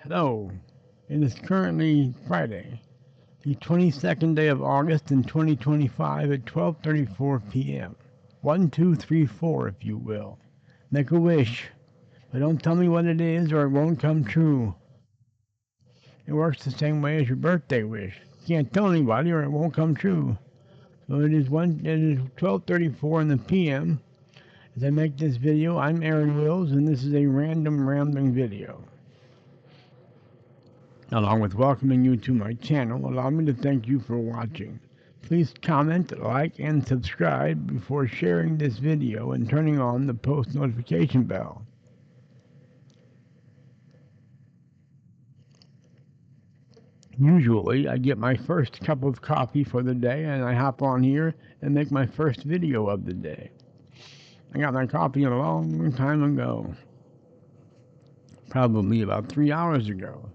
Hello. It is currently Friday, the 22nd day of August in 2025 at 12:34 p.m. 1234, if you will. Make a wish, but don't tell me what it is or it won't come true. It works the same way as your birthday wish. You can't tell anybody or it won't come true. So it is 12:34 in the p.m. As I make this video, I'm Aaron Wills and this is a random rambling video. Along with welcoming you to my channel, allow me to thank you for watching. Please comment, like, and subscribe before sharing this video and turning on the post notification bell. Usually, I get my first cup of coffee for the day and I hop on here and make my first video of the day. I got my coffee a long time ago, probably about 3 hours ago.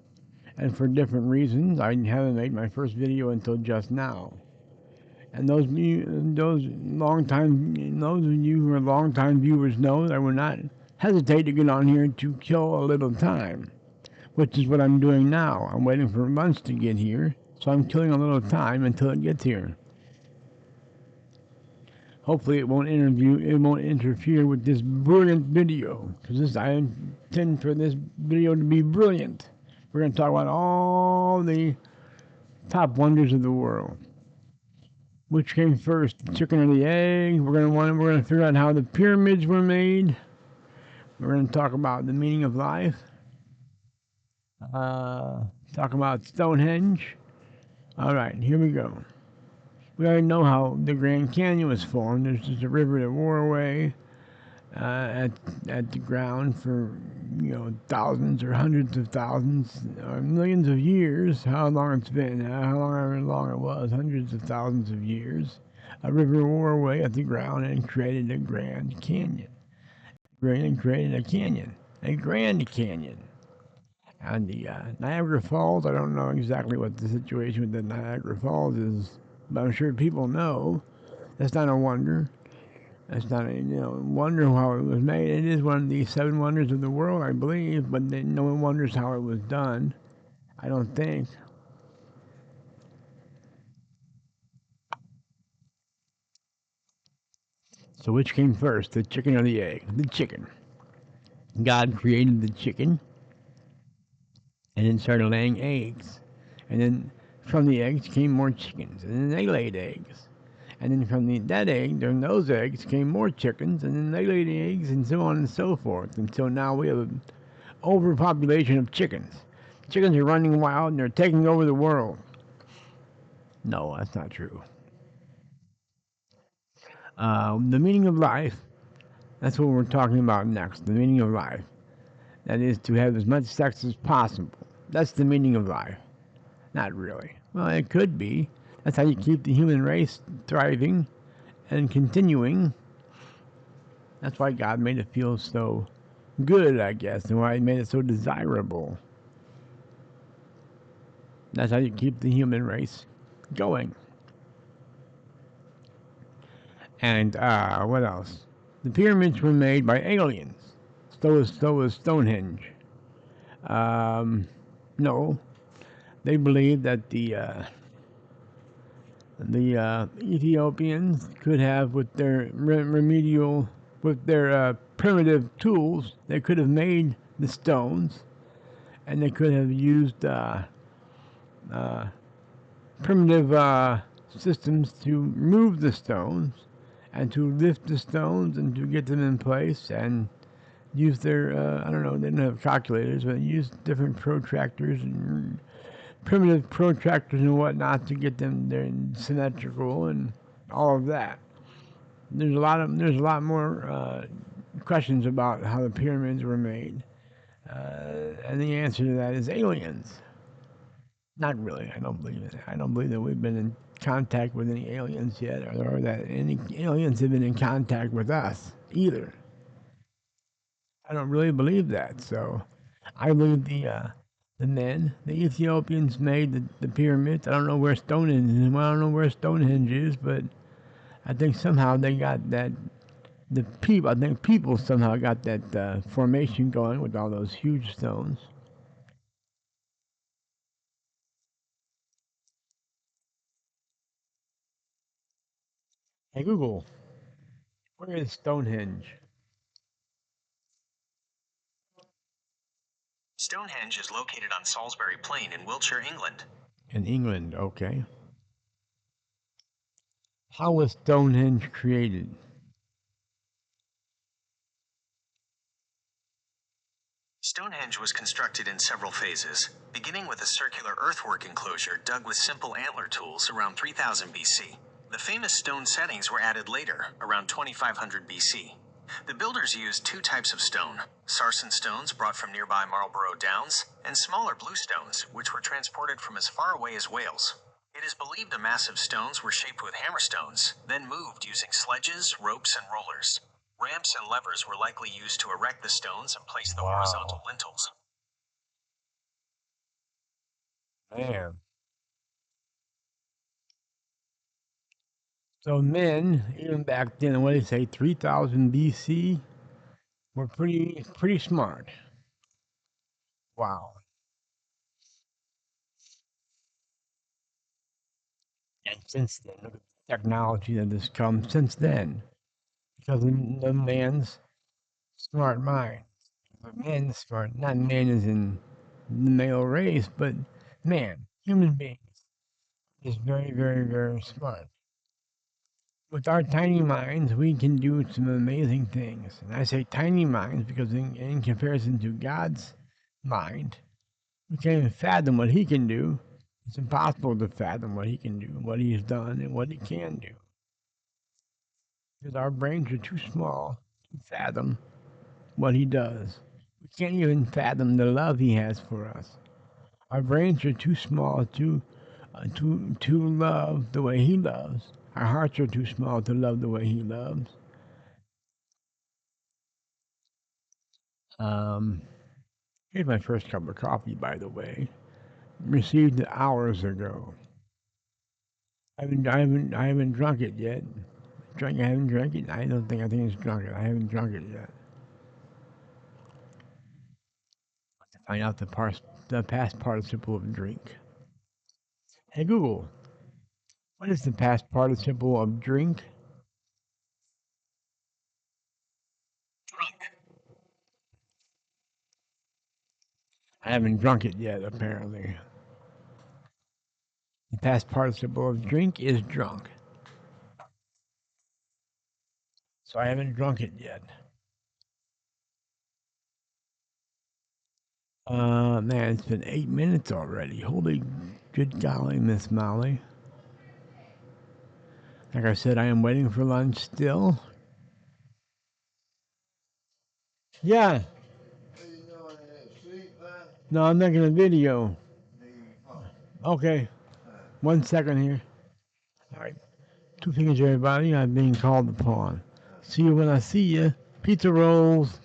And for different reasons, I haven't made my first video until just now. And those of you who are longtime viewers know that I will not hesitate to get on here to kill a little time, which is what I'm doing now. I'm waiting for months to get here, so I'm killing a little time until it gets here. Hopefully, it won't interfere with this brilliant video, because I intend for this video to be brilliant. We're going to talk about all the top wonders of the world. Which came first, the chicken or the egg? We're going to figure out how the pyramids were made. We're going to talk about the meaning of life. Talk about Stonehenge. All right, here we go. We already know how the Grand Canyon was formed. There's just a river that wore away at the ground for thousands or hundreds of thousands or millions of years. How long it's been? However long it was, hundreds of thousands of years. A river wore away at the ground and created a Grand Canyon. Created a canyon, a Grand Canyon. And the Niagara Falls, I don't know exactly what the situation with the Niagara Falls is, but I'm sure people know. That's not a wonder. That's not a wonder how it was made. It is one of the 7 wonders of the world, I believe, but no one wonders how it was done. I don't think. So which came first, the chicken or the egg? The chicken. God created the chicken and then started laying eggs. And then from the eggs came more chickens, and then they laid eggs. And then from those eggs came more chickens, and then they laid eggs, and so on and so forth. Until now we have an overpopulation of chickens. Chickens are running wild, and they're taking over the world. No, that's not true. The meaning of life, that's what we're talking about next, the meaning of life. That is to have as much sex as possible. That's the meaning of life. Not really. Well, it could be. That's how you keep the human race thriving and continuing. That's why God made it feel so good, I guess, and why He made it so desirable. That's how you keep the human race going. And what else? The pyramids were made by aliens. So was Stonehenge. No, they believe that the Ethiopians could have, with their primitive tools, they could have made the stones, and they could have used primitive systems to move the stones and to lift the stones and to get them in place and use their, I don't know, they didn't have calculators, but used different protractors and primitive protractors and whatnot to get them there symmetrical and all of that. There's a lot more questions about how the pyramids were made, and the answer to that is aliens. Not really. I don't believe it. I don't believe that we've been in contact with any aliens yet, or that any aliens have been in contact with us either. I don't really believe that. So I believe the Ethiopians made the pyramids. I don't know where Stonehenge is. Well, I don't know where Stonehenge is, but I think somehow they got that. I think people somehow got that formation going with all those huge stones. Hey Google, where is Stonehenge? Stonehenge is located on Salisbury Plain in Wiltshire, England. In England, okay. How was Stonehenge created? Stonehenge was constructed in several phases, beginning with a circular earthwork enclosure dug with simple antler tools around 3000 BC. The famous stone settings were added later, around 2500 BC. The builders used two types of stone, sarsen stones brought from nearby Marlborough Downs, and smaller bluestones, which were transported from as far away as Wales. It is believed the massive stones were shaped with hammerstones, then moved using sledges, ropes, and rollers. Ramps and levers were likely used to erect the stones and place the horizontal Wow, lintels. man. So men, even back then, what do they say, 3000 BC, were pretty smart. Wow. And since then, look at the technology that has come since then, because of the man's smart mind. The man's smart, not man as in the male race, but man, human being is very, very, very smart. With our tiny minds, we can do some amazing things. And I say tiny minds because, in comparison to God's mind, we can't even fathom what He can do. It's impossible to fathom what He can do, what He's done, and what He can do. Because our brains are too small to fathom what He does. We can't even fathom the love He has for us. Our brains are too small to love the way He loves. Our hearts are too small to love the way He loves. Um, Here's my first cup of coffee, by the way. Received it hours ago. I haven't drunk it yet. I haven't drank it. I think it's drunk it. I haven't drunk it yet. To find out the past participle of drink. Hey Google, what is the past participle of drink? Drunk. I haven't drunk it yet, apparently. The past participle of drink is drunk. So I haven't drunk it yet. Man, it's been 8 minutes already. Holy good golly, Miss Molly. Like I said, I am waiting for lunch still. Yeah. No, I'm making a video. Okay. 1 second here. All right. Two fingers, everybody. I'm being called upon. See you when I see you. Pizza rolls.